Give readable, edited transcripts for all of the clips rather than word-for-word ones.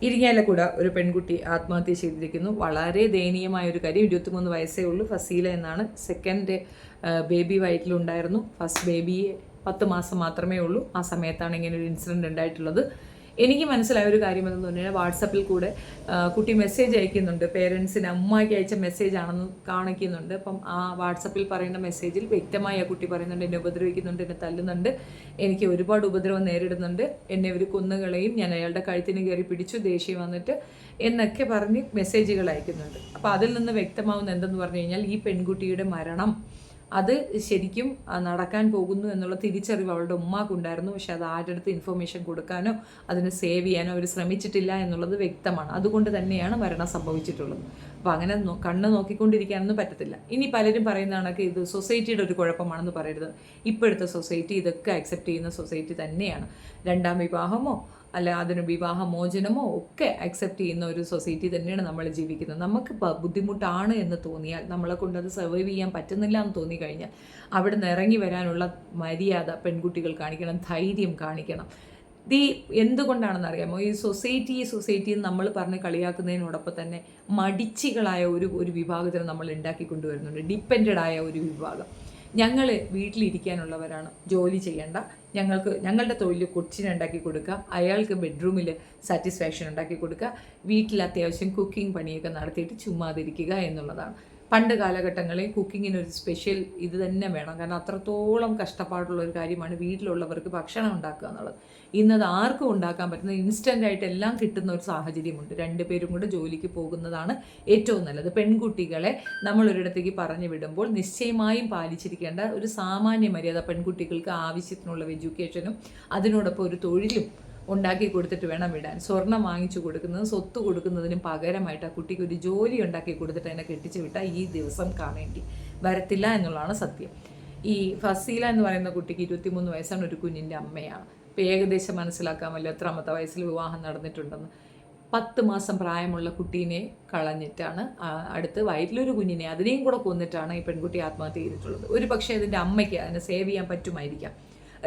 ഇരിങ്ങാലക്കുട ഒരു പെൺകുട്ടി ആത്മഹത്യ ചെയ്തിരിക്കുന്നു. വളരെ ദയനീയമായ ഒരു കാര്യം. 23 വയസ്സേ ഉള്ളൂ. ഫസീല എന്നാണ്. സെക്കൻഡ് ബേബി വയറ്റിലുണ്ടായിരുന്നു. ഫസ്റ്റ് ബേബിയെ 10 മാസം മാത്രമേ ഉള്ളൂ. ആ സമയത്താണ് ഇങ്ങനെ ഒരു ഇൻസിഡൻറ്റ് ഉണ്ടായിട്ടുള്ളത്. എനിക്ക് മനസ്സിലായ ഒരു കാര്യം എന്ന് പറഞ്ഞാൽ വാട്സപ്പിൽ കൂടെ കുട്ടി മെസ്സേജ് അയക്കുന്നുണ്ട്. പേരൻസിന് അമ്മയ്ക്ക് അയച്ച മെസ്സേജ് ആണെന്ന് കാണിക്കുന്നുണ്ട്. അപ്പം ആ വാട്സപ്പിൽ പറയുന്ന മെസ്സേജിൽ വ്യക്തമായി ആ കുട്ടി പറയുന്നുണ്ട്, എന്നെ ഉപദ്രവിക്കുന്നുണ്ട്, എന്നെ തല്ലുന്നുണ്ട്, എനിക്ക് ഒരുപാട് ഉപദ്രവം നേരിടുന്നുണ്ട്, എന്നെ ഒരു കുന്നുകളെയും, ഞാൻ അയാളുടെ കഴുത്തിന് കയറി പിടിച്ചു, ദേഷ്യം വന്നിട്ട് എന്നൊക്കെ പറഞ്ഞ് മെസ്സേജുകൾ അയക്കുന്നുണ്ട്. അപ്പോൾ അതിൽ നിന്ന് വ്യക്തമാവുന്ന എന്തെന്ന് പറഞ്ഞു കഴിഞ്ഞാൽ ഈ പെൺകുട്ടിയുടെ മരണം അത് ശരിക്കും നടക്കാൻ പോകുന്നു എന്നുള്ള തിരിച്ചറിവ് അവളുടെ ഉമ്മാക്കുണ്ടായിരുന്നു. പക്ഷെ അത് ആരുടെ അടുത്ത് ഇൻഫർമേഷൻ കൊടുക്കാനോ അതിനെ സേവ് ചെയ്യാനോ അവർ ശ്രമിച്ചിട്ടില്ല എന്നുള്ളത് വ്യക്തമാണ്. അതുകൊണ്ട് തന്നെയാണ് മരണം സംഭവിച്ചിട്ടുള്ളത്. അപ്പോൾ അങ്ങനെ കണ്ണ് നോക്കിക്കൊണ്ടിരിക്കാനൊന്നും പറ്റത്തില്ല. ഇനി പലരും പറയുന്ന കണക്ക് ഇത് സൊസൈറ്റിയുടെ ഒരു കുഴപ്പമാണെന്ന് പറയരുത്. ഇപ്പോഴത്തെ സൊസൈറ്റി ഇതൊക്കെ അക്സെപ്റ്റ് ചെയ്യുന്ന സൊസൈറ്റി തന്നെയാണ്. രണ്ടാം വിവാഹമോ അല്ല അതിന് വിവാഹമോചനമോ ഒക്കെ അക്സെപ്റ്റ് ചെയ്യുന്ന ഒരു സൊസൈറ്റി തന്നെയാണ് നമ്മൾ ജീവിക്കുന്നത്. നമുക്ക് ബുദ്ധിമുട്ടാണ് എന്ന് തോന്നിയാൽ, നമ്മളെ കൊണ്ട് അത് സർവൈവ് ചെയ്യാൻ പറ്റുന്നില്ല എന്ന് തോന്നിക്കഴിഞ്ഞാൽ അവിടെ നിന്ന് ഇറങ്ങി വരാനുള്ള മര്യാദ പെൺകുട്ടികൾ കാണിക്കണം, ധൈര്യം കാണിക്കണം. എന്തുകൊണ്ടാണെന്ന് അറിയാമോ? ഈ സൊസൈറ്റി നമ്മൾ പറഞ്ഞ് കളിയാക്കുന്നതിനോടൊപ്പം തന്നെ മടിച്ചികളായ ഒരു വിഭാഗത്തിന് നമ്മൾ ഉണ്ടാക്കി കൊണ്ടുവരുന്നുണ്ട്. ഡിപ്പെൻഡഡ് ആയ ഒരു വിഭാഗം. ഞങ്ങൾ വീട്ടിലിരിക്കാനുള്ളവരാണ്, ജോലി ചെയ്യേണ്ട, ഞങ്ങളുടെ തൊഴിൽ കൊച്ചിനുണ്ടാക്കി കൊടുക്കുക, അയാൾക്ക് ബെഡ്റൂമിൽ സാറ്റിസ്ഫാക്ഷൻ ഉണ്ടാക്കി കൊടുക്കുക, വീട്ടിൽ അത്യാവശ്യം കുക്കിംഗ് പണിയൊക്കെ നടത്തിയിട്ട് ചുമ്മാതിരിക്കുക എന്നുള്ളതാണ്. പണ്ട് കാലഘട്ടങ്ങളിൽ കുക്കിങ്ങിനൊരു സ്പെഷ്യൽ ഇത് തന്നെ വേണം. കാരണം അത്രത്തോളം കഷ്ടപ്പാടുള്ള ഒരു കാര്യമാണ് വീട്ടിലുള്ളവർക്ക് ഭക്ഷണം ഉണ്ടാക്കുക എന്നുള്ളത്. ഇന്നത് ആർക്കും ഉണ്ടാക്കാൻ പറ്റുന്ന ഇൻസ്റ്റൻ്റായിട്ട് എല്ലാം കിട്ടുന്ന ഒരു സാഹചര്യമുണ്ട്. രണ്ടുപേരും കൂടെ ജോലിക്ക് പോകുന്നതാണ് ഏറ്റവും നല്ലത്. പെൺകുട്ടികളെ നമ്മളൊരിടത്തേക്ക് പറഞ്ഞു വിടുമ്പോൾ നിശ്ചയമായും പാലിച്ചിരിക്കേണ്ട ഒരു സാമാന്യ മര്യാദ, പെൺകുട്ടികൾക്ക് ആവശ്യത്തിനുള്ള എഡ്യൂക്കേഷനും അതിനോടൊപ്പം ഒരു തൊഴിലും ഉണ്ടാക്കി കൊടുത്തിട്ട് വേണം വിടാൻ. സ്വർണം വാങ്ങിച്ചു കൊടുക്കുന്നത്, സ്വത്ത് കൊടുക്കുന്നതിനും പകരമായിട്ട് ആ കുട്ടിക്ക് ഒരു ജോലി ഉണ്ടാക്കി കൊടുത്തിട്ട് അതിനെ കെട്ടിച്ച് വിട്ടാൽ ഈ ദിവസം കാണേണ്ടി വരത്തില്ല എന്നുള്ളതാണ് സത്യം. ഈ ഫസീല എന്ന് പറയുന്ന കുട്ടിക്ക് 23 വയസ്സാണ്, ഒരു കുഞ്ഞിൻ്റെ അമ്മയാണ്. ഇപ്പോൾ ഏകദേശം മനസ്സിലാക്കാമല്ലോ എത്രാമത്തെ വയസ്സിൽ വിവാഹം നടന്നിട്ടുണ്ടെന്ന്. 10 മാസം പ്രായമുള്ള കുട്ടീനെ കളഞ്ഞിട്ടാണ് അടുത്ത് വയറ്റിലൊരു കുഞ്ഞിനെ അതിനെയും കൂടെ കൊന്നിട്ടാണ് ഈ പെൺകുട്ടി ആത്മഹത്യ ചെയ്തിട്ടുള്ളത്. ഒരു പക്ഷേ അതിൻ്റെ അമ്മയ്ക്ക് അതിനെ സേവ് ചെയ്യാൻ പറ്റുമായിരിക്കാം.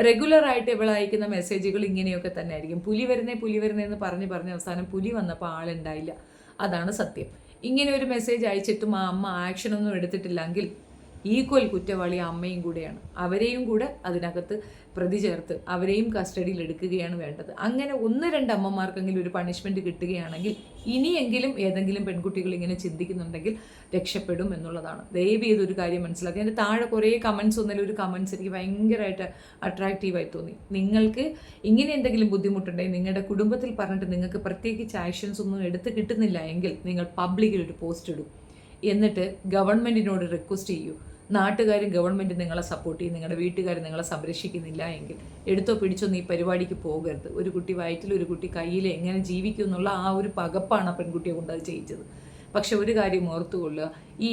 റെഗുലറായിട്ട് ഇവൾ അയക്കുന്ന മെസ്സേജുകൾ ഇങ്ങനെയൊക്കെ തന്നെ ആയിരിക്കും. പുലി വരുന്നേ എന്ന് പറഞ്ഞ് അവസാനം പുലി വന്നപ്പോൾ ആളുണ്ടായില്ല. അതാണ് സത്യം. ഇങ്ങനെ ഒരു മെസ്സേജ് അയച്ചിട്ടും ആ അമ്മ ആക്ഷനൊന്നും എടുത്തിട്ടില്ലെങ്കിൽ ഈക്വൽ കുറ്റവാളി അമ്മയും കൂടെയാണ്. അവരെയും കൂടെ അതിനകത്ത് പ്രതി ചേർത്ത് അവരെയും കസ്റ്റഡിയിൽ എടുക്കുകയാണ് വേണ്ടത്. അങ്ങനെ 1-2 അമ്മമാർക്കെങ്കിലും ഒരു പണിഷ്മെൻറ്റ് കിട്ടുകയാണെങ്കിൽ ഇനിയെങ്കിലും ഏതെങ്കിലും പെൺകുട്ടികൾ ഇങ്ങനെ ചിന്തിക്കുന്നുണ്ടെങ്കിൽ രക്ഷപ്പെടും എന്നുള്ളതാണ്. ദയവ് ചെയ്തൊരു കാര്യം മനസ്സിലാക്കി. അതിൻ്റെ താഴെ കുറേ കമൻസ് ഒന്നിലും ഒരു കമൻസ് എനിക്ക് ഭയങ്കരമായിട്ട് അട്രാക്റ്റീവായി തോന്നി. നിങ്ങൾക്ക് ഇങ്ങനെ എന്തെങ്കിലും ബുദ്ധിമുട്ടുണ്ടെങ്കിൽ നിങ്ങളുടെ കുടുംബത്തിൽ പറഞ്ഞിട്ട് നിങ്ങൾക്ക് പ്രത്യേകിച്ച് ആക്ഷൻസ് ഒന്നും എടുത്ത് കിട്ടുന്നില്ല എങ്കിൽ നിങ്ങൾ പബ്ലിക്കിൽ ഒരു പോസ്റ്റ് ഇടും. എന്നിട്ട് ഗവൺമെൻറ്റിനോട് റിക്വസ്റ്റ് ചെയ്യൂ. നാട്ടുകാരും ഗവൺമെൻറ് നിങ്ങളെ സപ്പോർട്ട് ചെയ്യും, നിങ്ങളുടെ വീട്ടുകാർ നിങ്ങളെ സംരക്ഷിക്കുന്നില്ല എങ്കിൽ എടുത്തോ പിടിച്ചോ നീ പരിപാടിക്ക് പോകരുത്. ഒരു കുട്ടി വയറ്റിൽ, ഒരു കുട്ടി കയ്യിൽ എങ്ങനെ ജീവിക്കും എന്നുള്ള ആ ഒരു പകപ്പാണ് ആ പെൺകുട്ടിയെ കൊണ്ട് അത് ചെയ്യിച്ചത്. പക്ഷെ ഒരു കാര്യം ഓർത്തുകൊള്ളുക, ഈ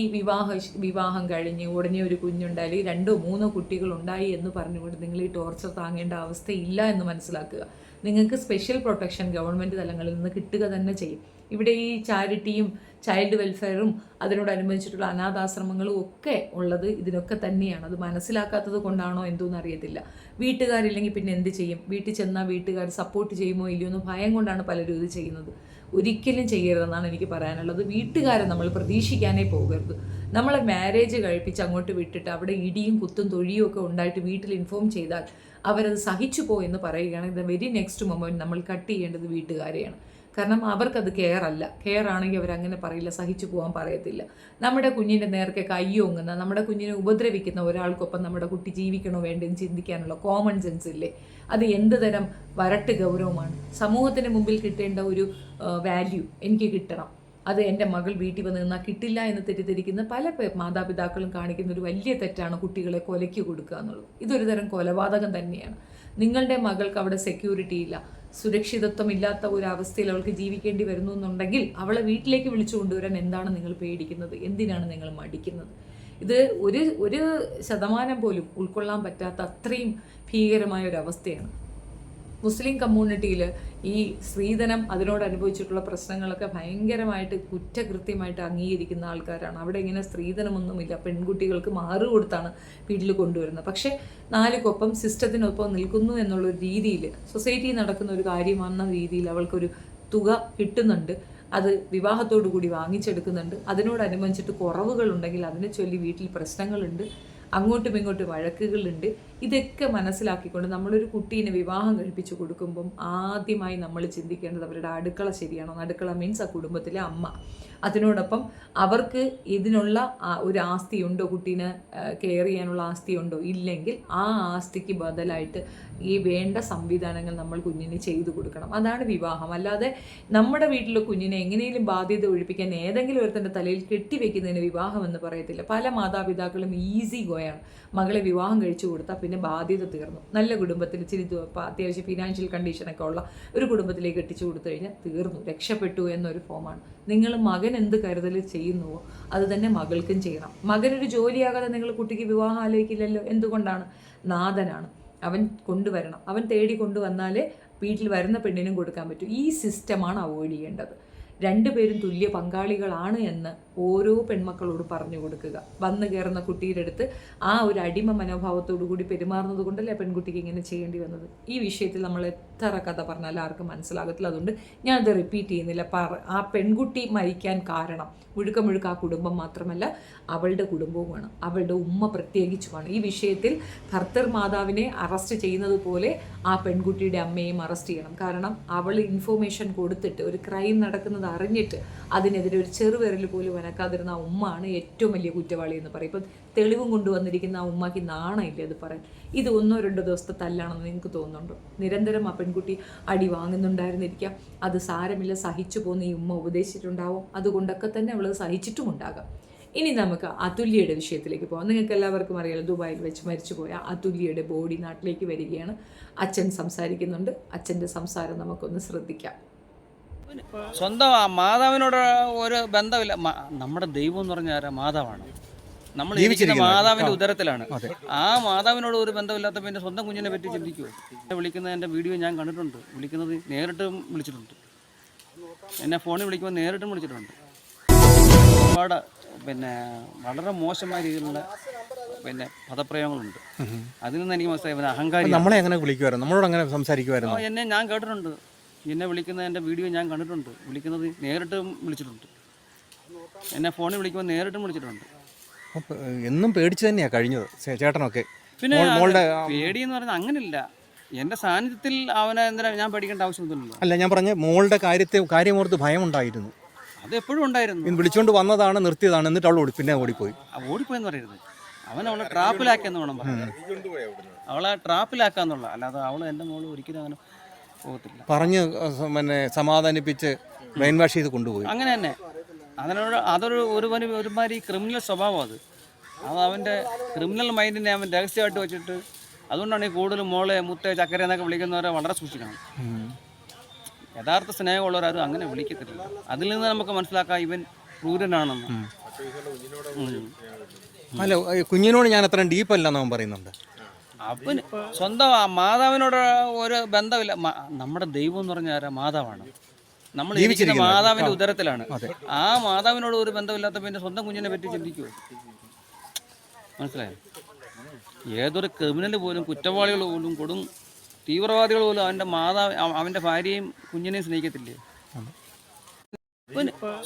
വിവാഹം കഴിഞ്ഞ് ഉടനെ ഒരു കുഞ്ഞുണ്ടായി 2-3 കുട്ടികളുണ്ടായി എന്ന് പറഞ്ഞുകൊണ്ട് നിങ്ങൾ ഈ ടോർച്ചർ താങ്ങേണ്ട അവസ്ഥയില്ല എന്ന് മനസ്സിലാക്കുക. നിങ്ങൾക്ക് സ്പെഷ്യൽ പ്രൊട്ടക്ഷൻ ഗവൺമെൻറ് തലങ്ങളിൽ നിന്ന് കിട്ടുക തന്നെ ചെയ്യും. ഇവിടെ ഈ ചാരിറ്റിയും ചൈൽഡ് വെൽഫെയറും അതിനോടനുബന്ധിച്ചിട്ടുള്ള അനാഥാശ്രമങ്ങളും ഒക്കെ ഉള്ളത് ഇതിനൊക്കെ തന്നെയാണ്. അത് മനസ്സിലാക്കാത്തത് കൊണ്ടാണോ എന്തോന്നും അറിയത്തില്ല. വീട്ടുകാരില്ലെങ്കിൽ പിന്നെ എന്ത് ചെയ്യും? വീട്ടിൽ ചെന്നാൽ വീട്ടുകാർ സപ്പോർട്ട് ചെയ്യുമോ ഇല്ലയോ എന്ന് ഭയം കൊണ്ടാണ് പലരും ഇത് ചെയ്യുന്നത്. ഒരിക്കലും ചെയ്യരുതെന്നാണ് എനിക്ക് പറയാനുള്ളത്. വീട്ടുകാരെ നമ്മൾ പ്രതീക്ഷിക്കാനേ പോകരുത്. നമ്മളെ മാരേജ് കഴിപ്പിച്ച് അങ്ങോട്ട് വിട്ടിട്ട് അവിടെ ഇടിയും കുത്തും തൊഴിയും ഒക്കെ ഉണ്ടായിട്ട് വീട്ടിൽ ഇൻഫോം ചെയ്താൽ അവരത് സഹിച്ചു പോയെന്ന് പറയുകയാണെങ്കിൽ വെരി നെക്സ്റ്റ് മൊമെൻറ്റ് നമ്മൾ കട്ട് ചെയ്യേണ്ടത് വീട്ടുകാരെയാണ്. കാരണം അവർക്കത് കെയർ അല്ല. കെയർ ആണെങ്കിൽ അവരങ്ങനെ പറയില്ല, സഹിച്ചു പോകാൻ പറയത്തില്ല. നമ്മുടെ കുഞ്ഞിൻ്റെ നേർക്ക് കയ്യോങ്ങുന്ന, നമ്മുടെ കുഞ്ഞിനെ ഉപദ്രവിക്കുന്ന ഒരാൾക്കൊപ്പം നമ്മുടെ കുട്ടി ജീവിക്കണോ വേണ്ടെന്ന് ചിന്തിക്കാനുള്ള കോമൺ സെൻസ് ഇല്ലേ? അത് എന്ത് തരം വരട്ട് ഗൗരവമാണ്? സമൂഹത്തിന് മുമ്പിൽ കിട്ടേണ്ട ഒരു വാല്യൂ എനിക്ക് കിട്ടണം, അത് എൻ്റെ മകൾ വീട്ടിൽ വന്ന് നിന്നാൽ കിട്ടില്ല എന്ന് തെറ്റിദ്ധരിക്കുന്ന പല മാതാപിതാക്കളും കാണിക്കുന്ന ഒരു വലിയ തെറ്റാണ് കുട്ടികളെ കൊലയ്ക്ക് കൊടുക്കുക എന്നുള്ളത്. ഇതൊരു തരം കൊലപാതകം തന്നെയാണ്. നിങ്ങളുടെ മകൾക്ക് അവിടെ സെക്യൂരിറ്റി ഇല്ല, സുരക്ഷിതത്വം ഇല്ലാത്ത ഒരു അവസ്ഥയിൽ അവൾക്ക് ജീവിക്കേണ്ടി വരുന്നു എന്നുണ്ടെങ്കിൽ അവളെ വീട്ടിലേക്ക് വിളിച്ചു കൊണ്ടുവരാൻ എന്താണ് നിങ്ങൾ പേടിക്കുന്നത്? എന്തിനാണ് നിങ്ങൾ മടിക്കുന്നത്? ഇത് ഒരു ശതമാനം പോലും ഉൾക്കൊള്ളാൻ പറ്റാത്ത അത്രയും ഭീകരമായ ഒരു അവസ്ഥയാണ്. മുസ്ലിം കമ്മ്യൂണിറ്റിയിൽ ഈ സ്ത്രീധനം അതിനോടനുഭവിച്ചിട്ടുള്ള പ്രശ്നങ്ങളൊക്കെ ഭയങ്കരമായിട്ട് കുറ്റകൃത്യമായിട്ട് അംഗീകരിക്കുന്ന ആൾക്കാരാണ്. അവിടെ ഇങ്ങനെ സ്ത്രീധനമൊന്നുമില്ല, പെൺകുട്ടികൾക്ക് മാറ് കൊടുത്താണ് വീട്ടിൽ കൊണ്ടുവരുന്നത്. പക്ഷേ 4-കൊപ്പം സിസ്റ്റത്തിനൊപ്പം നിൽക്കുന്നു എന്നുള്ളൊരു രീതിയിൽ, സൊസൈറ്റിയിൽ നടക്കുന്ന ഒരു കാര്യമെന്ന രീതിയിൽ അവൾക്കൊരു തുക കിട്ടുന്നുണ്ട്, അത് വിവാഹത്തോടു കൂടി വാങ്ങിച്ചെടുക്കുന്നുണ്ട്, അതിനോടനുബന്ധിച്ചിട്ട് കുറവുകളുണ്ടെങ്കിൽ അതിനെ ചൊല്ലി വീട്ടിൽ പ്രശ്നങ്ങളുണ്ട്, അങ്ങോട്ടും ഇങ്ങോട്ടും വഴക്കുകളുണ്ട്. ഇതൊക്കെ മനസ്സിലാക്കിക്കൊണ്ട് നമ്മളൊരു കുട്ടീനെ വിവാഹം കഴിപ്പിച്ചു കൊടുക്കുമ്പം ആദ്യമായി നമ്മൾ ചിന്തിക്കേണ്ടത് അവരുടെ അടുക്കള ശരിയാണോ. അടുക്കള മീൻസ് ആ കുടുംബത്തിലെ അമ്മ. അതിനോടൊപ്പം അവർക്ക് ഇതിനുള്ള ഒരു ആസ്തിയുണ്ടോ, കുട്ടീനെ കെയർ ചെയ്യാനുള്ള ആസ്തിയുണ്ടോ, ഇല്ലെങ്കിൽ ആ ആസ്തിക്ക് ബദലായിട്ട് ഈ വേണ്ട സംവിധാനങ്ങൾ നമ്മൾ കുഞ്ഞിന് ചെയ്തു കൊടുക്കണം. അതാണ് വിവാഹം. അല്ലാതെ നമ്മുടെ വീട്ടിലെ കുഞ്ഞിനെ എങ്ങനെയും ബാധ്യത ഒഴിപ്പിക്കാൻ ഏതെങ്കിലും ഒരുത്തൻ്റെ തലയിൽ കെട്ടിവെക്കുന്നതിന് വിവാഹം എന്ന് പറയത്തില്ല. പല മാതാപിതാക്കളും ഈസി ഗോയാണ്. മകളെ വിവാഹം കഴിച്ചു കൊടുത്താൽ പിന്നെ ബാധ്യത തീർന്നു. നല്ല കുടുംബത്തിൽ ഇച്ചിരി അത്യാവശ്യം ഫിനാൻഷ്യൽ കണ്ടീഷനൊക്കെ ഉള്ള ഒരു കുടുംബത്തിലേക്ക് എത്തിച്ചു കൊടുത്തു കഴിഞ്ഞാൽ തീർന്നു, രക്ഷപ്പെട്ടു എന്നൊരു ഫോമാണ്. നിങ്ങൾ മകൻ എന്ത് കരുതൽ ചെയ്യുന്നുവോ അത് തന്നെ മകൾക്കും ചെയ്യണം. മകനൊരു ജോലിയാകാതെ നിങ്ങൾ കുട്ടിക്ക് വിവാഹം ആലോചിക്കില്ലല്ലോ. എന്തുകൊണ്ടാണ്? നാഥനാണ്, അവൻ കൊണ്ടുവരണം. അവൻ തേടി കൊണ്ടുവന്നാലേ വീട്ടിൽ വരുന്ന പെണ്ണിനും കൊടുക്കാൻ പറ്റൂ. ഈ സിസ്റ്റമാണ് അവോയ്ഡ് ചെയ്യേണ്ടത്. രണ്ടുപേരും തുല്യ പങ്കാളികളാണ് എന്ന് ഓരോ പെൺമക്കളോട് പറഞ്ഞു കൊടുക്കുക. വന്നു കയറുന്ന കുട്ടിയുടെ അടുത്ത് ആ ഒരു അടിമ മനോഭാവത്തോടു കൂടി പെരുമാറുന്നത് കൊണ്ടല്ലേ പെൺകുട്ടിക്ക് ഇങ്ങനെ ചെയ്യേണ്ടി വന്നത്. ഈ വിഷയത്തിൽ നമ്മൾ എത്ര കഥ പറഞ്ഞാലും ആർക്കും മനസ്സിലാകത്തില്ല. അതുകൊണ്ട് ഞാനത് റിപ്പീറ്റ് ചെയ്യുന്നില്ല. ആ പെൺകുട്ടി മരിക്കാൻ കാരണം മുഴുക്ക ആ കുടുംബം മാത്രമല്ല, അവളുടെ കുടുംബവുമാണ്, അവളുടെ ഉമ്മ പ്രത്യേകിച്ചുമാണ്. ഈ വിഷയത്തിൽ ഭർത്തൃ മാതാവിനെ അറസ്റ്റ് ചെയ്യുന്നത് പോലെ ആ പെൺകുട്ടിയുടെ അമ്മയെയും അറസ്റ്റ് ചെയ്യണം. കാരണം അവൾ ഇൻഫോർമേഷൻ കൊടുത്തിട്ട് ഒരു ക്രൈം നടക്കുന്നത് അറിഞ്ഞിട്ട് അതിനെതിരെ ഒരു ചെറുവിരൽ പോലും അനക്കാതിരുന്ന ആ ഉമ്മാണ് ഏറ്റവും വലിയ കുറ്റവാളി എന്ന് പറയും. ഇപ്പം തെളിവും കൊണ്ടുവന്നിരിക്കുന്ന ആ ഉമ്മയ്ക്ക് നാണമില്ല അത് പറയാൻ. ഇത് 1-2 ദിവസത്തെ തല്ലാണെന്ന് നിങ്ങൾക്ക് തോന്നുന്നുണ്ടോ? നിരന്തരം ആ പെൺകുട്ടി അടി വാങ്ങുന്നുണ്ടായിരുന്നിരിക്കാം. അത് സാരമില്ല, സഹിച്ചു പോകുന്ന ഈ ഉമ്മ ഉപദേശിച്ചിട്ടുണ്ടാവും. അതുകൊണ്ടൊക്കെ തന്നെ അവൾ സഹിച്ചിട്ടുമുണ്ടാകാം. ഇനി നമുക്ക് അതുല്യയുടെ വിഷയത്തിലേക്ക് പോകാം. നിങ്ങൾക്ക് എല്ലാവർക്കും അറിയാലോ, ദുബായിൽ വെച്ച് മരിച്ചുപോയ അതുല്യയുടെ ബോഡി നാട്ടിലേക്ക് വരികയാണ്. അച്ഛൻ സംസാരിക്കുന്നുണ്ട്. അച്ഛൻ്റെ സംസാരം നമുക്കൊന്ന് ശ്രദ്ധിക്കാം. സ്വന്തം മാതാവിനോട് ഒരു ബന്ധമില്ല. നമ്മുടെ ദൈവം എന്ന് പറഞ്ഞാൽ മാതാവാണ്. നമ്മൾ ജീവിക്കുന്ന മാതാവിന്റെ ഉദരത്തിലാണ്. ആ മാതാവിനോട് ഒരു ബന്ധമില്ലാത്ത പിന്നെ സ്വന്തം കുഞ്ഞിനെ പറ്റി ചിന്തിക്കുമോ? വിളിക്കുന്ന എൻ്റെ വീഡിയോ ഞാൻ കണ്ടിട്ടുണ്ട്. വിളിക്കുന്നത് നേരിട്ടും വിളിച്ചിട്ടുണ്ട്. എന്നെ ഫോണിൽ വിളിക്കുമ്പോൾ നേരിട്ടും വിളിച്ചിട്ടുണ്ട്. ഒരുപാട് വളരെ മോശമായ രീതിയിലുള്ള പദപ്രയോഗങ്ങളുണ്ട്. അതിൽ നിന്ന് എനിക്ക് മനസ്സിലായി അഹങ്കാരി. നമ്മളെ അങ്ങനെ വിളിക്കുമായിരുന്നു, നമ്മളോട് അങ്ങനെ സംസാരിക്കുമായിരുന്നു. എന്നെ ഞാൻ കേട്ടിട്ടുണ്ട്. എന്നെ വിളിക്കുന്ന എൻ്റെ വീഡിയോ ഞാൻ കണ്ടിട്ടുണ്ട്. വിളിക്കുന്നത് നേരിട്ടും വിളിച്ചിട്ടുണ്ട്. എന്നെ ഫോണിൽ വിളിക്കുമ്പോൾ നേരിട്ടും വിളിച്ചിട്ടുണ്ട്. എന്നും പേടിച്ച് തന്നെയാണ് കഴിഞ്ഞത് ചേട്ടനൊക്കെ. പിന്നെ പേടിയെന്ന് പറഞ്ഞാൽ അങ്ങനെയില്ല. എൻ്റെ സാന്നിധ്യത്തിൽ അവനെ എന്തിനാ ഞാൻ പേടിക്കേണ്ട ആവശ്യമൊന്നുമില്ല. അല്ല, ഞാൻ പറഞ്ഞ മോളുടെ കാര്യമോർത്ത് ഭയം ഉണ്ടായിരുന്നു. അത് എപ്പോഴും ഉണ്ടായിരുന്നു. വിളിച്ചുകൊണ്ട് വന്നതാണ്, നിർത്തിയതാണ്, എന്നിട്ട് അവൾ പിന്നെ ഓടിപ്പോയി. ഓടിപ്പോയെന്ന് പറയരുത്. അവളെ ട്രാപ്പിലാക്കിയെന്ന് വേണം പറയാൻ. അവളെ ട്രാപ്പിലാക്കാന്നുള്ള, അല്ലാതെ അവൾ എൻ്റെ മോള് ഒരിക്കലും അങ്ങനെ പോകത്തില്ല. പറഞ്ഞ് സമാധാനിപ്പിച്ച് ബ്രെയിൻ വാഷ് ചെയ്ത് കൊണ്ടുപോയി. അങ്ങനെ തന്നെ ഒരുമാതിരി ക്രിമിനൽ സ്വഭാവം. അത് അവൻ്റെ ക്രിമിനൽ മൈൻഡിനെ അവൻ രഹസ്യമായിട്ട് വെച്ചിട്ട്, അതുകൊണ്ടാണ് ഈ കൂടുതലും മോളെ മുത്തേ ചക്കര എന്നൊക്കെ വിളിക്കുന്നവരെ വളരെ സൂക്ഷിക്കണം. യഥാർത്ഥ സ്നേഹമുള്ളവരാരും അങ്ങനെ വിളിക്കത്തില്ല. അതിൽ നിന്ന് നമുക്ക് മനസ്സിലാക്കാം ഇവൻ ക്രൂരനാണെന്ന്. അല്ല, കുഞ്ഞിനോട് ഞാൻ അത്ര ഡീപ്പല്ലെന്ന് അവൻ പറയുന്നുണ്ട്. അവൻ സ്വന്തം മാതാവിനോട് ഒരു ബന്ധമില്ല. നമ്മുടെ ദൈവം എന്ന് പറഞ്ഞാൽ മാതാവാണ്. നമ്മൾ ജീവിക്കുന്ന മാതാവിന്റെ ഉദരത്തിലാണ്. ആ മാതാവിനോട് ഒരു ബന്ധമില്ലാത്ത പിന്നെ സ്വന്തം കുഞ്ഞിനെ പറ്റി ചിന്തിക്കുമോ? മനസ്സിലായോ? ഏതൊരു ക്രിമിനൽ പോലും, കുറ്റവാളികൾ പോലും, കൊടും തീവ്രവാദികൾ പോലും അവൻ്റെ ഭാര്യയും കുഞ്ഞിനെയും സ്നേഹിക്കത്തില്ലേ?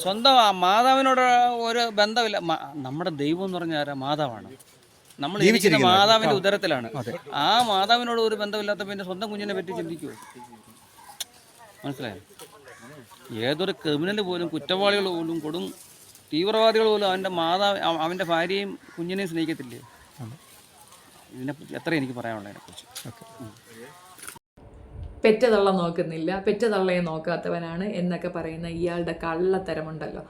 സ്വന്തം മാതാവിനോട് ഒരു ബന്ധമില്ല. നമ്മുടെ ദൈവം എന്ന് പറഞ്ഞാൽ മാതാവാണ്. നമ്മൾ ജീവിക്കുന്ന മാതാവിന്റെ ഉദരത്തിലാണ്. ആ മാതാവിനോട് ഒരു ബന്ധമില്ലാത്ത പിന്നെ സ്വന്തം കുഞ്ഞിനെ പറ്റി ചിന്തിക്കുമോ? മനസ്സിലായോ? ഏതൊരു ക്രിമിനൽ പോലും, കുറ്റവാളികൾ പോലും, കൊടും തീവ്രവാദികൾ പോലും അവൻ്റെ ഭാര്യയും കുഞ്ഞിനെയും സ്നേഹിക്കത്തില്ലേ? ഇതിനെപ്പറ്റി എത്ര എനിക്ക് പറയാനുള്ളതിനെക്കുറിച്ച്. പെറ്റതള്ള നോക്കുന്നില്ല, പെറ്റതള്ളയെ നോക്കാത്തവനാണ് എന്നൊക്കെ പറയുന്ന ഇയാളുടെ കള്ളത്തരമുണ്ടല്ലോ.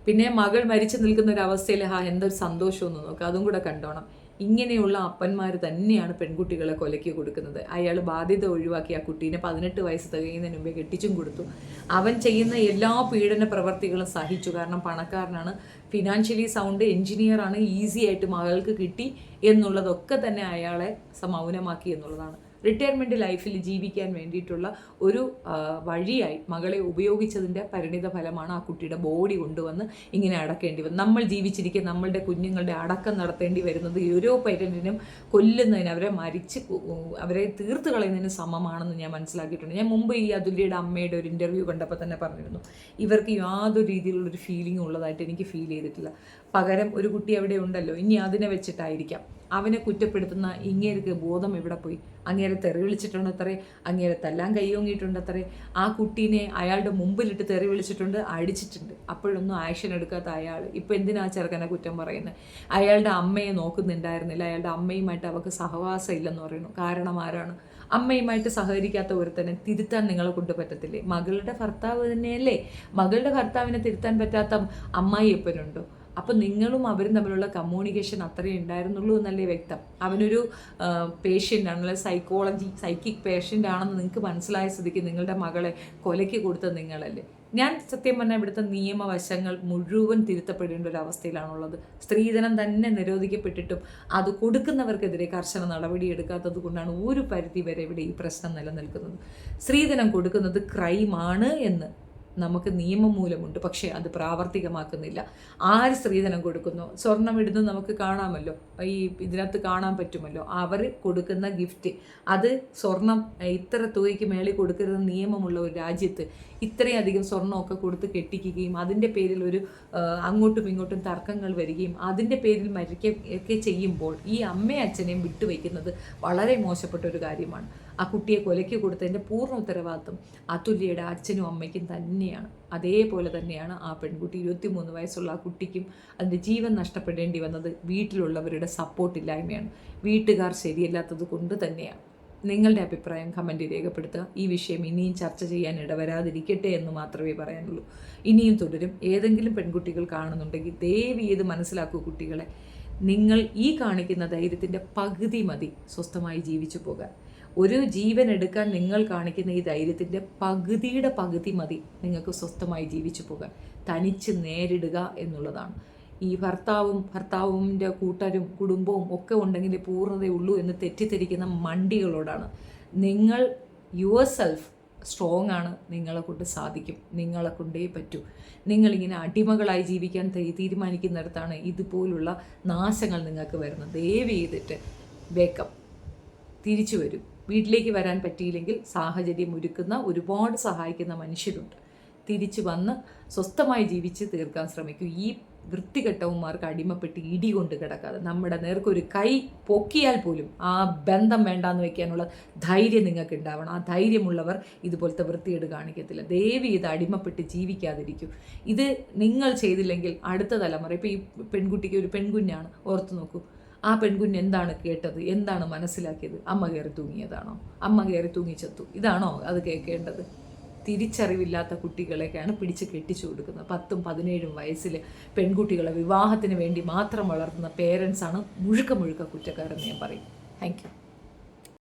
പിന്നെ മകൾ മരിച്ചു നിൽക്കുന്ന ഒരു അവസ്ഥയിൽ എന്തൊരു സന്തോഷമൊന്ന് നോക്കുക. അതും കൂടെ കണ്ടോണം. ഇങ്ങനെയുള്ള അപ്പന്മാർ തന്നെയാണ് പെൺകുട്ടികളെ കൊലയ്ക്ക് കൊടുക്കുന്നത്. അയാൾ ബാധ്യത ഒഴിവാക്കി ആ കുട്ടീനെ 18 വയസ്സ് തികയുന്നതിന് മുമ്പേ കെട്ടിച്ചും കൊടുത്തു. അവൻ ചെയ്യുന്ന എല്ലാ പീഡന പ്രവർത്തികളും സഹിച്ചു. കാരണം പണക്കാരനാണ്, ഫിനാൻഷ്യലി സൗണ്ട്, എൻജിനീയറാണ്, ഈസി ആയിട്ട് മകൾക്ക് കിട്ടി എന്നുള്ളതൊക്കെ തന്നെ അയാളെ മൗനമാക്കി എന്നുള്ളതാണ്. റിട്ടയർമെൻറ്റ് ലൈഫിൽ ജീവിക്കാൻ വേണ്ടിയിട്ടുള്ള ഒരു വഴിയായി മകളെ ഉപയോഗിച്ചതിൻ്റെ പരിണിത ഫലമാണ് ആ കുട്ടിയുടെ ബോഡി കൊണ്ടുവന്ന് ഇങ്ങനെ അടക്കേണ്ടി വന്നത്. നമ്മൾ ജീവിച്ചിരിക്കുക നമ്മളുടെ കുഞ്ഞുങ്ങളുടെ അടക്കം നടത്തേണ്ടി വരുന്നത് ഓരോ പേരൻറ്റിനും കൊല്ലുന്നതിന്, അവരെ തീർത്ത് കളയുന്നതിന് സമമാണെന്ന് ഞാൻ മനസ്സിലാക്കിയിട്ടുണ്ട്. ഞാൻ മുമ്പ് ഈ അതുല്യയുടെ അമ്മയുടെ ഒരു ഇൻ്റർവ്യൂ കണ്ടപ്പോൾ തന്നെ പറഞ്ഞിരുന്നു, ഇവർക്ക് യാതൊരു രീതിയിലുള്ളൊരു ഫീലിംഗ് ഉള്ളതായിട്ട് എനിക്ക് ഫീൽ ചെയ്തിട്ടില്ല. പകരം ഒരു കുട്ടി അവിടെ ഉണ്ടല്ലോ, ഇനി അതിനെ വെച്ചിട്ടായിരിക്കാം അവനെ കുറ്റപ്പെടുത്തുന്ന ഇങ്ങേർക്ക് ബോധം എവിടെ പോയി? അങ്ങേരെ തെറി വിളിച്ചിട്ടുണ്ട് അത്രേ, അങ്ങേരെ തല്ലാൻ കൈയോങ്ങിയിട്ടുണ്ട് അത്രേ, ആ കുട്ടീനെ അയാളുടെ മുമ്പിലിട്ട് തെറി വിളിച്ചിട്ടുണ്ട്, അടിച്ചിട്ടുണ്ട്. അപ്പോഴൊന്നും ആക്ഷൻ എടുക്കാത്ത അയാൾ ഇപ്പം എന്തിനാ ചെറുക്കനെ കുറ്റം പറയുന്നത്? അയാളുടെ അമ്മയെ നോക്കുന്നുണ്ടായിരുന്നില്ല, അയാളുടെ അമ്മയുമായിട്ട് അവർക്ക് സഹവാസം ഇല്ലെന്ന് പറയുന്നു. കാരണം ആരാണ്? അമ്മയുമായിട്ട് സഹകരിക്കാത്ത ഒരുത്തനെ തിരുത്താൻ നിങ്ങളെ കൊണ്ട് പറ്റത്തില്ലേ? മകളുടെ ഭർത്താവ് തന്നെയല്ലേ? മകളുടെ ഭർത്താവിനെ തിരുത്താൻ പറ്റാത്ത അമ്മായിയപ്പനുണ്ടോ? അപ്പം നിങ്ങളും അവരും തമ്മിലുള്ള കമ്മ്യൂണിക്കേഷൻ അത്രയേ ഉണ്ടായിരുന്നുള്ളൂ എന്നല്ലേ വ്യക്തം. അവനൊരു പേഷ്യൻ്റ് ആണ്, അല്ലെങ്കിൽ സൈക്കിക് പേഷ്യൻ്റ് ആണെന്ന് നിങ്ങൾക്ക് മനസ്സിലായ സ്ഥിതിക്ക് നിങ്ങളുടെ മകളെ കൊലയ്ക്ക് കൊടുത്തത് നിങ്ങളല്ലേ? ഞാൻ സത്യം പറഞ്ഞാൽ ഇവിടുത്തെ നിയമവശങ്ങൾ മുഴുവൻ തിരുത്തപ്പെടേണ്ട ഒരു അവസ്ഥയിലാണുള്ളത്. സ്ത്രീധനം തന്നെ നിരോധിക്കപ്പെട്ടിട്ടും അത് കൊടുക്കുന്നവർക്കെതിരെ കർശന നടപടി എടുക്കാത്തത് കൊണ്ടാണ് ഒരു പരിധി വരെ ഇവിടെ ഈ പ്രശ്നം നിലനിൽക്കുന്നത്. സ്ത്രീധനം കൊടുക്കുന്നത് ക്രൈമാണ് എന്ന് നമുക്ക് നിയമം മൂലമുണ്ട്, പക്ഷേ അത് പ്രാവർത്തികമാക്കുന്നില്ല. ആര് സ്ത്രീധനം കൊടുക്കുന്നു, സ്വർണം ഇടുന്നു നമുക്ക് കാണാമല്ലോ, ഈ ഇതിനകത്ത് കാണാൻ പറ്റുമല്ലോ. അവർ കൊടുക്കുന്ന ഗിഫ്റ്റ് അത് സ്വർണം ഇത്ര തുകയ്ക്ക് മേളിൽ കൊടുക്കരുതെന്ന് നിയമമുള്ള ഒരു രാജ്യത്ത് ഇത്രയധികം സ്വർണ്ണമൊക്കെ കൊടുത്ത് കെട്ടിക്കുകയും അതിൻ്റെ പേരിൽ ഒരു അങ്ങോട്ടും ഇങ്ങോട്ടും തർക്കങ്ങൾ വരികയും അതിൻ്റെ പേരിൽ മരിക്കുകയൊക്കെ ചെയ്യുമ്പോൾ ഈ അമ്മയും അച്ഛനെയും വിട്ടുവയ്ക്കുന്നത് വളരെ മോശപ്പെട്ട ഒരു കാര്യമാണ്. ആ കുട്ടിയെ കൊലയ്ക്ക് കൊടുത്തതിൻ്റെ പൂർണ്ണ ഉത്തരവാദിത്വം അതുല്യയുടെ അച്ഛനും അമ്മയ്ക്കും തന്നെയാണ്. അതേപോലെ തന്നെയാണ് ആ പെൺകുട്ടി 23 വയസ്സുള്ള ആ കുട്ടിക്കും അതിൻ്റെ ജീവൻ നഷ്ടപ്പെടേണ്ടി വന്നത് വീട്ടിലുള്ളവരുടെ സപ്പോർട്ടില്ലായ്മയാണ്, വീട്ടുകാർ ശരിയല്ലാത്തത് കൊണ്ട് തന്നെയാണ്. നിങ്ങളുടെ അഭിപ്രായം കമൻറ്റ് രേഖപ്പെടുത്തുക. ഈ വിഷയം ഇനിയും ചർച്ച ചെയ്യാൻ ഇടവരാതിരിക്കട്ടെ എന്ന് മാത്രമേ പറയാനുള്ളൂ. ഇനിയും തുടരും. ഏതെങ്കിലും പെൺകുട്ടികൾ കാണുന്നുണ്ടെങ്കിൽ ദയവ് ചെയ്ത് മനസ്സിലാക്കൂ കുട്ടികളെ, നിങ്ങൾ ഈ കാണിക്കുന്ന ധൈര്യത്തിൻ്റെ പകുതി മതി സ്വസ്ഥമായി ജീവിച്ചു പോകാൻ. ഒരു ജീവൻ എടുക്കാൻ നിങ്ങൾ കാണിക്കുന്ന ഈ ധൈര്യത്തിൻ്റെ പകുതിയുടെ പകുതി മതി നിങ്ങൾക്ക് സ്വസ്ഥമായി ജീവിച്ചു പോകാൻ. തനിച്ച് നേരിടുക എന്നുള്ളതാണ്. ഈ ഭർത്താവിൻ്റെ കൂട്ടരും കുടുംബവും ഒക്കെ ഉണ്ടെങ്കിലേ പൂർണ്ണതയുള്ളൂ എന്ന് തെറ്റിദ്ധരിക്കുന്ന മണ്ടികളോടാണ്. നിങ്ങൾ യുവർ സെൽഫ് സ്ട്രോങ് ആണ്, നിങ്ങളെ കൊണ്ട് സാധിക്കും, നിങ്ങളെ കൊണ്ടേ പറ്റൂ. നിങ്ങളിങ്ങനെ അടിമകളായി ജീവിക്കാൻ തീരുമാനിക്കുന്നിടത്താണ് ഇതുപോലുള്ള നാശങ്ങൾ നിങ്ങൾക്ക് വരുന്നത്. ദയവ് ചെയ്തിട്ട് വേക്കപ്പ്, തിരിച്ചു വരൂ. വീട്ടിലേക്ക് വരാൻ പറ്റിയില്ലെങ്കിൽ സാഹചര്യം ഒരുക്കുന്ന ഒരുപാട് സഹായിക്കുന്ന മനുഷ്യരുണ്ട്. തിരിച്ചു വന്ന് സ്വസ്ഥമായി ജീവിച്ച് തീർക്കാൻ ശ്രമിക്കൂ. ഈ വൃത്തികെട്ടവന്മാർക്ക് അടിമപ്പെട്ട് ഇടി കൊണ്ട് കിടക്കാതെ നമ്മുടെ നേർക്കൊരു കൈ പൊക്കിയാൽ പോലും ആ ബന്ധം വേണ്ടാന്ന് വെക്കാനുള്ള ധൈര്യം നിങ്ങൾക്ക് ഉണ്ടാവണം. ആ ധൈര്യമുള്ളവർ ഇതുപോലത്തെ വൃത്തികേട് കാണിക്കത്തില്ല. ദയവ് ഇത് അടിമപ്പെട്ട് ജീവിക്കാതിരിക്കും. ഇത് നിങ്ങൾ ചെയ്തില്ലെങ്കിൽ അടുത്ത തലമുറ, ഇപ്പോൾ ഈ പെൺകുട്ടിക്ക് ഒരു പെൺകുഞ്ഞാണ്, ഓർത്തു നോക്കൂ. ആ പെൺകുഞ്ഞ് എന്താണ് കേട്ടത്, എന്താണ് മനസ്സിലാക്കിയത്? അമ്മ കയറി തൂങ്ങിയതാണോ? അമ്മ കയറി തൂങ്ങിച്ചെത്തു, ഇതാണോ അത് കേൾക്കേണ്ടത്? തിരിച്ചറിവില്ലാത്ത കുട്ടികളെയൊക്കെയാണ് പിടിച്ച് കെട്ടിച്ചു കൊടുക്കുന്നത്. 10ഉം 17ഉം വയസ്സിൽ പെൺകുട്ടികളെ വിവാഹത്തിന് വേണ്ടി മാത്രം വളർത്തുന്ന പേരൻസാണ് മുഴുക്ക കുറ്റക്കാരെന്ന് ഞാൻ പറയും. Thank you.